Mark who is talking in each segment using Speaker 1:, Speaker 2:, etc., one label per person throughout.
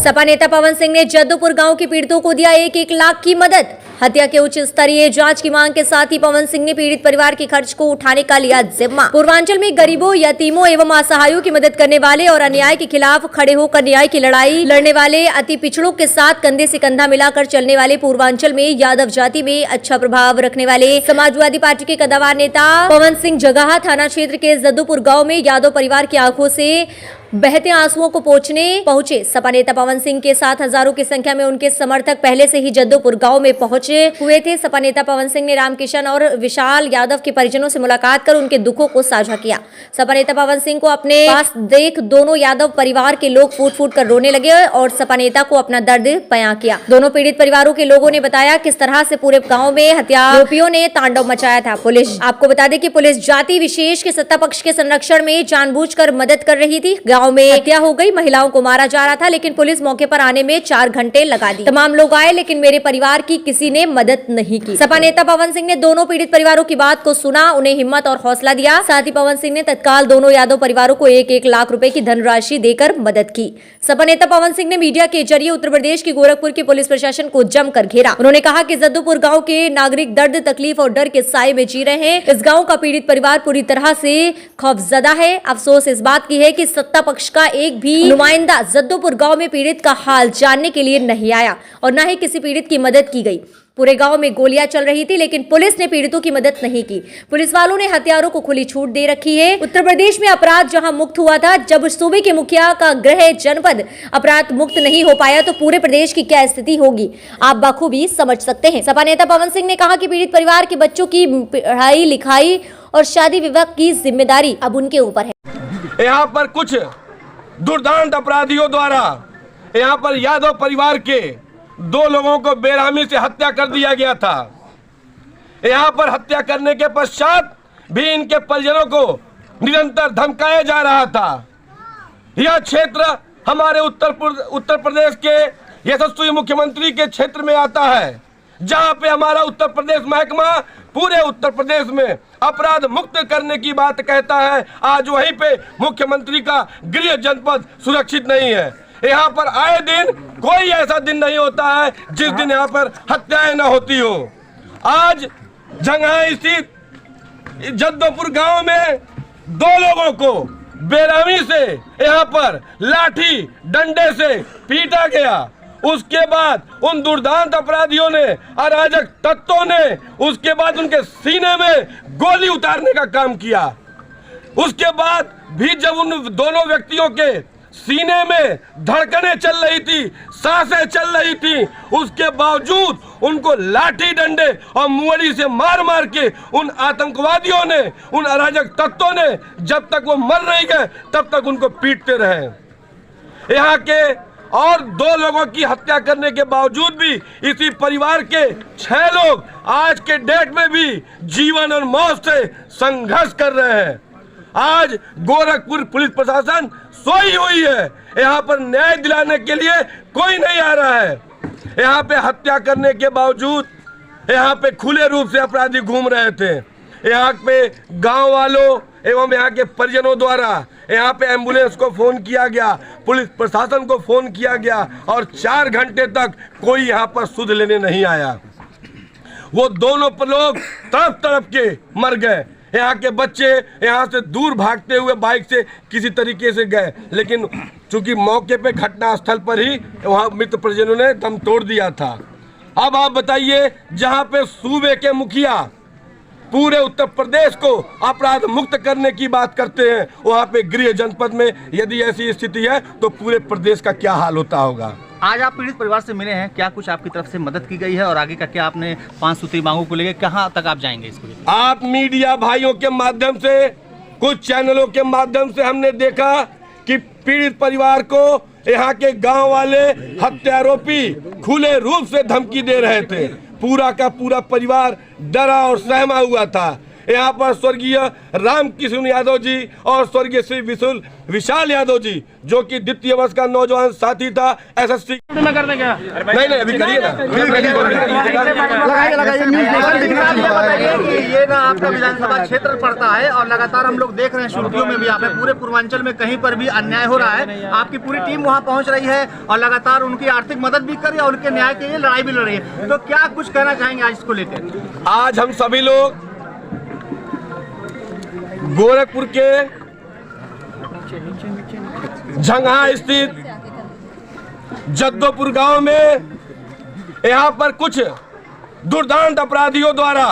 Speaker 1: सपा नेता पवन सिंह ने जद्दूपुर गांव के पीड़ितों को दिया 1-1 लाख की मदद। हत्या के उच्च स्तरीय जांच की मांग के साथ ही पवन सिंह ने पीड़ित परिवार के खर्च को उठाने का लिया जिम्मा। पूर्वांचल में गरीबों, यतीमों एवं असहायों की मदद करने वाले और अन्याय के खिलाफ खड़े होकर न्याय की लड़ाई लड़ने वाले, अति पिछड़ों के साथ कंधे से कंधा मिलाकर चलने वाले, पूर्वांचल में यादव जाति में अच्छा प्रभाव रखने वाले समाजवादी पार्टी के कद्दावर नेता पवन सिंह जगहा थाना क्षेत्र के जद्दूपुर गाँव में यादव परिवार की आंखों से बहते आंसुओं को पोंछने पहुंचे। सपा नेता पवन सिंह के साथ हजारों की संख्या में उनके समर्थक पहले से ही जद्दूपुर गांव में पहुंचे हुए थे। सपा नेता पवन सिंह ने रामकिशन और विशाल यादव के परिजनों से मुलाकात कर उनके दुखों को साझा किया। सपा नेता पवन सिंह को अपने पास देख दोनों यादव परिवार के लोग फूट फूट कर रोने लगे और सपा नेता को अपना दर्द बयां किया। दोनों पीड़ित परिवारों के लोगों ने बताया किस तरह से पूरे गाँव में हत्यारोपियों ने तांडव मचाया था। पुलिस, आपको बता दें कि पुलिस जाति विशेष के सत्ता पक्ष के संरक्षण में जानबूझकर मदद कर रही थी। गाँव में हत्या हो गई, महिलाओं को मारा जा रहा था, लेकिन पुलिस मौके पर आने में 4 घंटे लगा दी। तमाम लोग आए लेकिन मेरे परिवार की किसी ने मदद नहीं की। सपा नेता पवन सिंह ने दोनों पीड़ित परिवारों की बात को सुना, उन्हें हिम्मत और हौसला दिया। साथ ही पवन सिंह ने तत्काल दोनों यादव परिवारों को 1-1 लाख रुपए की धनराशि देकर मदद की। सपा नेता पवन सिंह ने मीडिया के जरिए उत्तर प्रदेश की गोरखपुर की पुलिस प्रशासन को जमकर घेरा। उन्होंने कहा कि जद्दूपुर गाँव के नागरिक दर्द, तकलीफ और डर के साए में जी रहे हैं। इस गाँव का पीड़ित परिवार पूरी तरह से खौफजदा है। अफसोस इस बात की है कि सत्ता पक्ष का एक भी नुमाइंदा जद्दूपुर गांव में पीड़ित का हाल जानने के लिए नहीं आया और न ही किसी पीड़ित की मदद की गई। पूरे गांव में गोलियां चल रही थी लेकिन पुलिस ने पीड़ितों की मदद नहीं की। पुलिस वालों ने हत्यारों को खुली छूट दे रखी है। उत्तर प्रदेश में अपराध जहां मुक्त हुआ था, जब सूबे के मुखिया का गृह जनपद अपराध मुक्त नहीं हो पाया तो पूरे प्रदेश की क्या स्थिति होगी, आप बखूबी समझ सकते हैं। सपा नेता पवन सिंह ने कहा कि पीड़ित परिवार के बच्चों की पढ़ाई लिखाई और शादी विवाह की जिम्मेदारी अब उनके ऊपर है।
Speaker 2: यहाँ पर कुछ दुर्दांत अपराधियों द्वारा यहाँ पर यादव परिवार के 2 लोगों को बेरहमी से हत्या कर दिया गया था। यहाँ पर हत्या करने के पश्चात भी इनके परिजनों को निरंतर धमकाया जा रहा था। यह क्षेत्र हमारे उत्तर प्रदेश के यशस्वी मुख्यमंत्री के क्षेत्र में आता है, जहाँ पे हमारा उत्तर प्रदेश महकमा पूरे उत्तर प्रदेश में अपराध मुक्त करने की बात कहता है। आज वहीं पे मुख्यमंत्री का गृह जनपद सुरक्षित नहीं है। यहाँ पर आए दिन कोई ऐसा दिन नहीं होता है जिस दिन यहाँ पर हत्याएं न होती हो। आज जंघा स्थित जद्दूपुर गांव में 2 लोगों को बेरहमी से यहाँ पर लाठी डंडे से पीटा गया। उसके बाद उन दुर्दांत अपराधियों ने, अराजक तत्वों ने उसके बाद उनके सीने में गोली उतारने का काम किया। उसके बाद भी जब उन दोनों व्यक्तियों के सीने में धड़कनें चल रही थी, सांसें चल रही थी, उसके बावजूद उनको लाठी डंडे और मुअली से मार मार के उन आतंकवादियों ने, उन अराजक तत्वों ने जब तक वो मर नहीं गए तब तक उनको पीटते रहे। यहाँ के और 2 लोगों की हत्या करने के बावजूद भी इसी परिवार के 6 लोग आज के डेट में भी जीवन और मौत से संघर्ष कर रहे हैं। आज गोरखपुर पुलिस प्रशासन सोई हुई है। यहाँ पर न्याय दिलाने के लिए कोई नहीं आ रहा है। यहाँ पे हत्या करने के बावजूद यहाँ पे खुले रूप से अपराधी घूम रहे थे। यहाँ पे गांव वालों एवं यहाँ के परिजनों द्वारा यहाँ पे एम्बुलेंस को फोन किया गया, पुलिस प्रशासन को फोन किया गया और 4 घंटे तक कोई यहाँ पर सुध लेने नहीं आया। वो दोनों लोग तड़प तड़प के मर गए। यहाँ के बच्चे यहाँ से दूर भागते हुए बाइक से किसी तरीके से गए, लेकिन चूंकि मौके पे घटना स्थल पर ही वहाँ मृत परिजनों ने दम तोड़ दिया था। अब आप बताइए, जहाँ पे सूबे के मुखिया पूरे उत्तर प्रदेश को अपराध मुक्त करने की बात करते हैं, वहाँ पे गृह जनपद में यदि ऐसी स्थिति है तो पूरे प्रदेश का क्या हाल होता होगा।
Speaker 3: आज आप पीड़ित परिवार से मिले हैं, क्या कुछ आपकी तरफ से मदद की गई है और आगे का क्या आपने 5 सूत्री मांगों को लेकर कहाँ तक आप जाएंगे इसको लेकर?
Speaker 2: आप मीडिया भाइयों के माध्यम से, कुछ चैनलों के माध्यम से हमने देखा कि पीड़ित परिवार को यहाँ के गांव वाले हत्यारोपी खुले रूप से धमकी दे रहे थे। पूरा का पूरा परिवार डरा और सहमा हुआ था। यहाँ पर स्वर्गीय रामकिशन यादव जी और स्वर्गीय श्री विशाल यादव जी, जो कि द्वितीय वर्ष का नौजवान साथी था SST
Speaker 4: में कर देंगे।
Speaker 2: नहीं अभी करिए ना।
Speaker 3: ये ना आपका विधानसभा क्षेत्र पड़ता है और लगातार हम लोग देख रहे हैं सुर्खियों में भी यहाँ पे पूरे पूर्वांचल में कहीं पर भी अन्याय हो रहा है। आपकी पूरी टीम वहाँ पहुँच रही है और लगातार उनकी आर्थिक मदद भी कर रही है और उनके न्याय के लिए लड़ाई भी लड़ रही है। तो क्या कुछ कहना चाहेंगे आज इसको लेकर?
Speaker 2: आज हम सभी लोग गोरखपुर के झंगहा स्थित जद्दोपुर गांव में यहां पर कुछ दुर्दांत अपराधियों द्वारा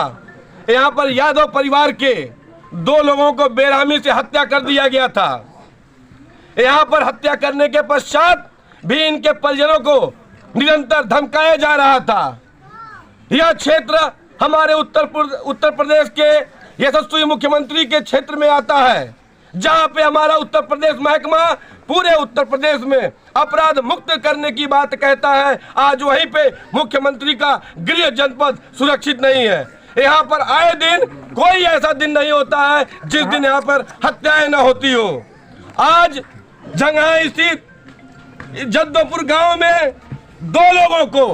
Speaker 2: यहां पर यादव परिवार के 2 लोगों को बेरहमी से हत्या कर दिया गया था। यहां पर हत्या करने के पश्चात भी इनके परिजनों को निरंतर धमकाया जा रहा था। यह क्षेत्र हमारे उत्तर प्रदेश के यशस्वी मुख्यमंत्री के क्षेत्र में आता है, जहां पे हमारा उत्तर प्रदेश महकमा पूरे उत्तर प्रदेश में अपराध मुक्त करने की बात कहता है। आज वहीं पे मुख्यमंत्री का गृह जनपद सुरक्षित नहीं है। यहाँ पर आए दिन कोई ऐसा दिन नहीं होता है जिस दिन यहाँ पर हत्याएं न होती हो। आज झंगहा स्थित जद्दोपुर गांव में 2 लोगों को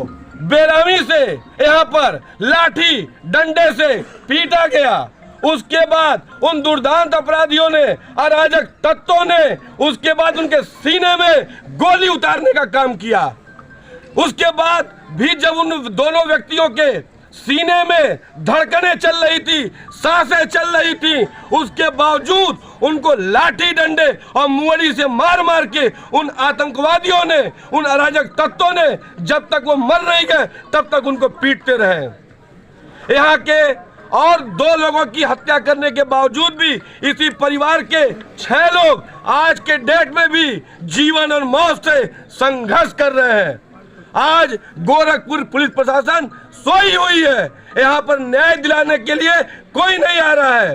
Speaker 2: बेरहमी से यहाँ पर लाठी डंडे से पीटा गया। उसके बाद उन दुर्दांत अपराधियों ने, अराजक तत्वों ने उसके बाद उनके सीने में गोली उतारने का काम किया। उसके बाद भी जब उन दोनों व्यक्तियों के सीने में धड़कनें चल रही थी, सांसें चल रही थी, उसके बावजूद उनको लाठी डंडे और मुअली से मार मार के उन आतंकवादियों ने, उन अराजक तत्वों ने जब तक वो मर नहीं गए तब तक उनको पीटते रहे। यहाँ के और 2 लोगों की हत्या करने के बावजूद भी इसी परिवार के 6 लोग आज के डेट में भी जीवन और मौत से संघर्ष कर रहे हैं। आज गोरखपुर पुलिस प्रशासन सोई हुई है। यहाँ पर न्याय दिलाने के लिए कोई नहीं आ रहा है।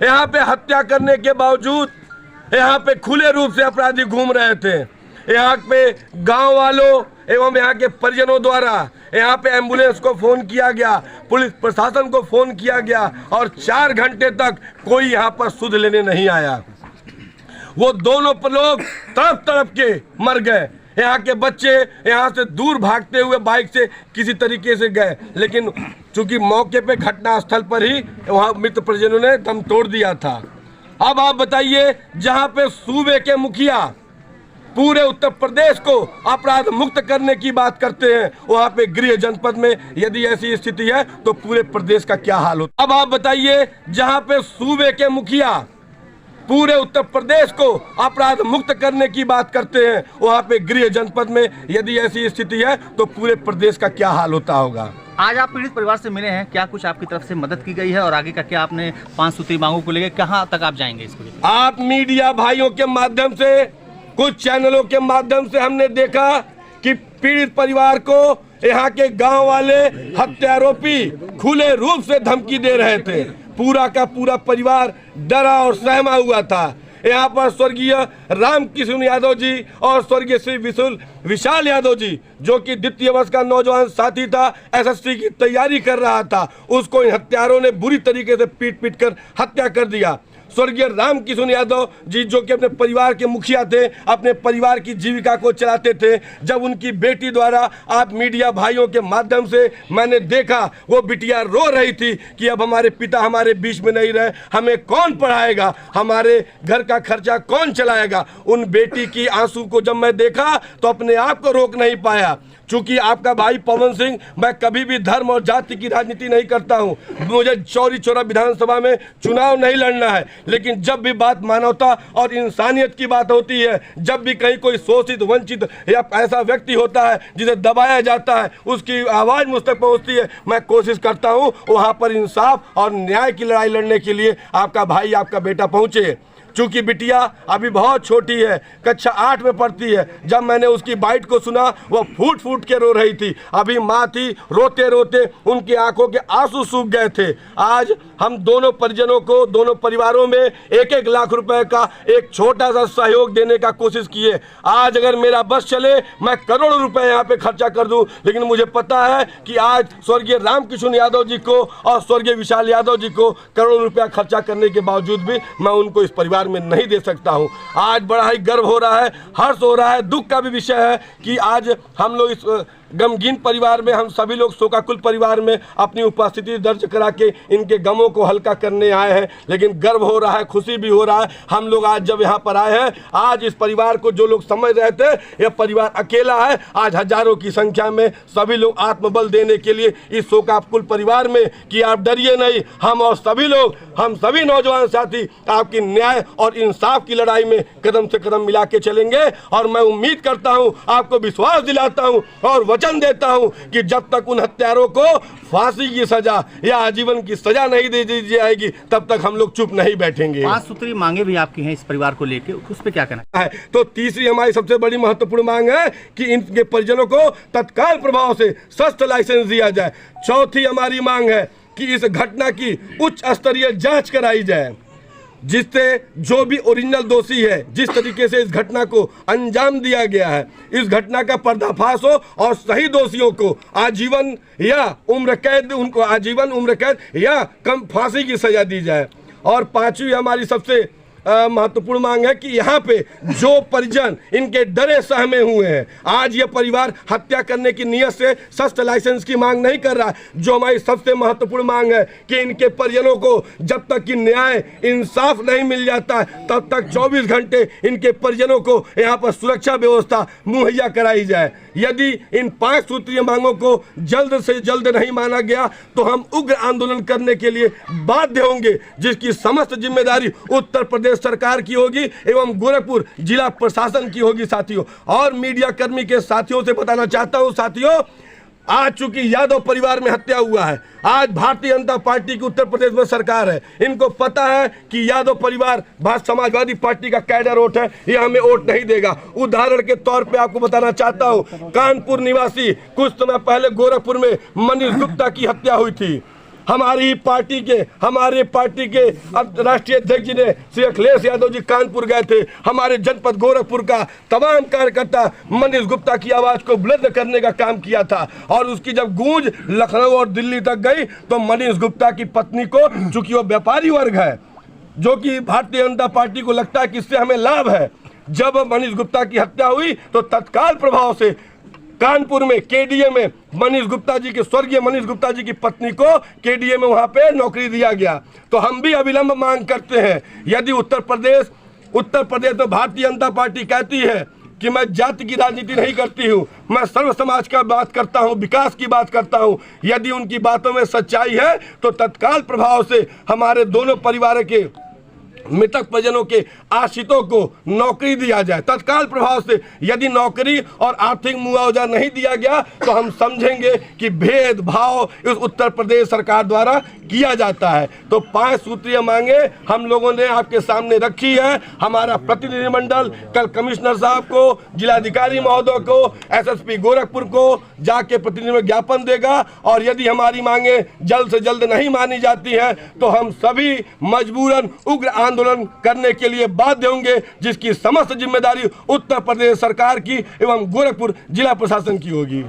Speaker 2: यहाँ पे हत्या करने के बावजूद यहाँ पे खुले रूप से अपराधी घूम रहे थे। यहाँ पे गांव वालों एवं यहाँ के परिजनों द्वारा यहाँ पे एम्बुलेंस को फोन किया गया, पुलिस प्रशासन को फोन किया गया और 4 घंटे तक कोई यहाँ पर सुध लेने नहीं आया। वो दोनों लोग तड़प तड़प के मर गए। यहाँ के बच्चे यहाँ से दूर भागते हुए बाइक से किसी तरीके से गए, लेकिन चूंकि मौके पे घटना स्थल पर ही वहाँ मृत परिजनों ने दम तोड़ दिया था। अब आप बताइए, जहाँ पे सूबे के मुखिया पूरे उत्तर प्रदेश को अपराध मुक्त करने की बात करते हैं, वहाँ पे गृह जनपद में यदि ऐसी स्थिति है तो पूरे प्रदेश का क्या हाल होता। अब आप बताइए, जहाँ पे सूबे के मुखिया पूरे उत्तर प्रदेश को अपराध मुक्त करने की बात करते हैं, वहाँ पे गृह जनपद में यदि ऐसी स्थिति है तो पूरे प्रदेश का क्या हाल होता होगा।
Speaker 3: आज आप पीड़ित परिवार से मिले हैं, क्या कुछ आपकी तरफ से मदद की गई है और आगे का क्या आपने 5 सूत्री मांगों को लेकर कहाँ तक आप जाएंगे इसको लेकर?
Speaker 2: आप मीडिया भाइयों के माध्यम से, कुछ चैनलों के माध्यम से हमने देखा कि पीड़ित परिवार को यहाँ के गांव वाले हत्यारोपी खुले रूप से धमकी दे रहे थे। पूरा का पूरा परिवार डरा और सहमा हुआ था। यहाँ पर स्वर्गीय रामकिशन यादव जी और स्वर्गीय श्री विशाल यादव जी, जो कि द्वितीय वर्ष का नौजवान साथी था, SST की तैयारी कर रहा था, उसको इन हत्यारों ने बुरी तरीके से पीट पीट कर हत्या कर दिया। स्वर्गीय रामकिशन यादव जी, जो कि अपने परिवार के मुखिया थे, अपने परिवार की जीविका को चलाते थे, जब उनकी बेटी द्वारा आप मीडिया भाइयों के माध्यम से मैंने देखा, वो बिटिया रो रही थी कि अब हमारे पिता हमारे बीच में नहीं रहे, हमें कौन पढ़ाएगा, हमारे घर का खर्चा कौन चलाएगा। उन बेटी की आंसू को जब मैं देखा तो अपने आप को रोक नहीं पाया। चूंकि आपका भाई पवन सिंह, मैं कभी भी धर्म और जाति की राजनीति नहीं करता हूं, मुझे चौरी चौरा विधानसभा में चुनाव नहीं लड़ना है, लेकिन जब भी बात मानवता और इंसानियत की बात होती है, जब भी कहीं कोई शोषित वंचित या ऐसा व्यक्ति होता है जिसे दबाया जाता है, उसकी आवाज़ मुझ तक पहुँचती है, मैं कोशिश करता हूँ वहाँ पर इंसाफ और न्याय की लड़ाई लड़ने के लिए आपका भाई, आपका बेटा पहुँचे। चूंकि बिटिया अभी बहुत छोटी है, कक्षा 8 में पढ़ती है, जब मैंने उसकी बाइट को सुना वो फूट फूट के रो रही थी। अभी माँ थी, रोते रोते उनकी आंखों के आंसू सूख गए थे। आज हम दोनों परिजनों को, दोनों परिवारों में 1-1 लाख रुपए का एक छोटा सा सहयोग देने का कोशिश किए। आज अगर मेरा बस चले मैं करोड़ों रुपए यहाँ पे खर्चा कर दूं, लेकिन मुझे पता है कि आज स्वर्गीय रामकिशन यादव जी को और स्वर्गीय विशाल यादव जी को करोड़ों रुपया खर्चा करने के बावजूद भी मैं उनको इस परिवार में नहीं दे सकता हूँ। आज बड़ा ही गर्व हो रहा है, हर्ष हो रहा है, दुख का भी विषय है कि आज हम लोग इस गमगीन परिवार में, हम सभी लोग शोकाकुल परिवार में अपनी उपस्थिति दर्ज करा के इनके गमों को हल्का करने आए हैं। लेकिन गर्व हो रहा है, खुशी भी हो रहा है। हम लोग आज जब यहाँ पर आए हैं, आज इस परिवार को जो लोग समझ रहे थे यह परिवार अकेला है, आज हजारों की संख्या में सभी लोग आत्मबल देने के लिए इस शोकाकुल परिवार में कि आप डरिए नहीं, हम और सभी लोग, हम सभी नौजवान साथी आपकी न्याय और इंसाफ की लड़ाई में कदम से कदम मिला के चलेंगे। और मैं उम्मीद करता हूँ, आपको विश्वास दिलाता हूँ और वचन देता हूं कि जब तक उन हत्यारों को फांसी की सजा या आजीवन की सजा नहीं दे दी जाएगी तब तक हम लोग चुप नहीं बैठेंगे।
Speaker 3: 5 सूत्री मांगे भी आपकी हैं इस परिवार को लेकर, उस पर क्या कहना
Speaker 2: है? तो तीसरी हमारी सबसे बड़ी महत्वपूर्ण मांग है कि इनके परिजनों को तत्काल प्रभाव से शस्त्र लाइसेंस दिया जाए। चौथी हमारी मांग है कि इस घटना की उच्च स्तरीय जांच कराई जाए, जिससे जो भी ओरिजिनल दोषी है, जिस तरीके से इस घटना को अंजाम दिया गया है, इस घटना का पर्दाफाश हो और सही दोषियों को आजीवन या उम्र कैद, उनको आजीवन उम्र कैद या कम फांसी की सजा दी जाए। और पांचवी हमारी सबसे महत्वपूर्ण मांग है कि यहाँ पे जो परिजन इनके डरे सहमे हुए हैं, आज ये परिवार हत्या करने की नियत से शस्त्र लाइसेंस की मांग नहीं कर रहा है। जो हमारी सबसे महत्वपूर्ण मांग है कि इनके परिजनों को जब तक कि न्याय इंसाफ नहीं मिल जाता है तब तक 24 घंटे इनके परिजनों को यहाँ पर सुरक्षा व्यवस्था मुहैया कराई जाए। यदि इन 5 सूत्रीय मांगों को जल्द से जल्द नहीं माना गया तो हम उग्र आंदोलन करने के लिए बाध्य होंगे, जिसकी समस्त जिम्मेदारी उत्तर प्रदेश सरकार की होगी एवं गोरखपुर जिला प्रशासन की होगी। साथियों और मीडिया कर्मी के साथियों से बताना चाहता हूं, साथियों आज चूंकि यादव परिवार में हत्या हुआ है, आज भारतीय जनता पार्टी की उत्तर प्रदेश में सरकार है, इनको पता है कि यादव परिवार भारत समाजवादी पार्टी का कैडर वोट है, ये हमें वोट नहीं देगा। उदाहरण के तौर पे आपको बताना चाहता हूं, कानपुर निवासी कुछ समय पहले गोरखपुर में मनीष गुप्ता की हत्या हुई थी। हमारे पार्टी के राष्ट्रीय अध्यक्ष जी ने श्री अखिलेश यादव जी कानपुर गए थे। हमारे जनपद गोरखपुर का तमाम कार्यकर्ता मनीष गुप्ता की आवाज को बुलंद करने का काम किया था और उसकी जब गूंज लखनऊ और दिल्ली तक गई तो मनीष गुप्ता की पत्नी को, चूंकि वो व्यापारी वर्ग है, जो कि भारतीय जनता पार्टी को लगता है कि इससे हमें लाभ है, जब मनीष गुप्ता की हत्या हुई तो तत्काल प्रभाव से कानपुर में केडीए में मनीष गुप्ता जी के, स्वर्गीय मनीष गुप्ता जी की पत्नी को केडीए में वहां पे नौकरी दिया गया। तो हम भी अविलंब मांग करते हैं, यदि उत्तर प्रदेश में भारतीय जनता पार्टी कहती है कि मैं जाति की राजनीति नहीं करती हूं, मैं सर्व समाज का बात करता हूं, विकास की बात करता हूं, यदि उनकी बातों में सच्चाई है तो तत्काल प्रभाव से हमारे दोनों परिवार के मृतक परिजनों के आश्रितों को नौकरी दिया जाए तत्काल प्रभाव से। यदि नौकरी और आर्थिक मुआवजा नहीं दिया गया तो हम समझेंगे कि भेदभाव इस उत्तर प्रदेश सरकार द्वारा किया जाता है। तो 5 सूत्रीय मांगे हम लोगों ने आपके सामने रखी है। हमारा प्रतिनिधिमंडल कल कमिश्नर साहब को, जिलाधिकारी महोदय को, एसएसपी गोरखपुर को जाके प्रतिनिधि ज्ञापन देगा और यदि हमारी मांगे जल्द से जल्द नहीं मानी जाती हैं तो हम सभी मजबूरन उग्र आंदोलन करने के लिए बाध्य होंगे, जिसकी समस्त जिम्मेदारी उत्तर प्रदेश सरकार की एवं गोरखपुर जिला प्रशासन की होगी।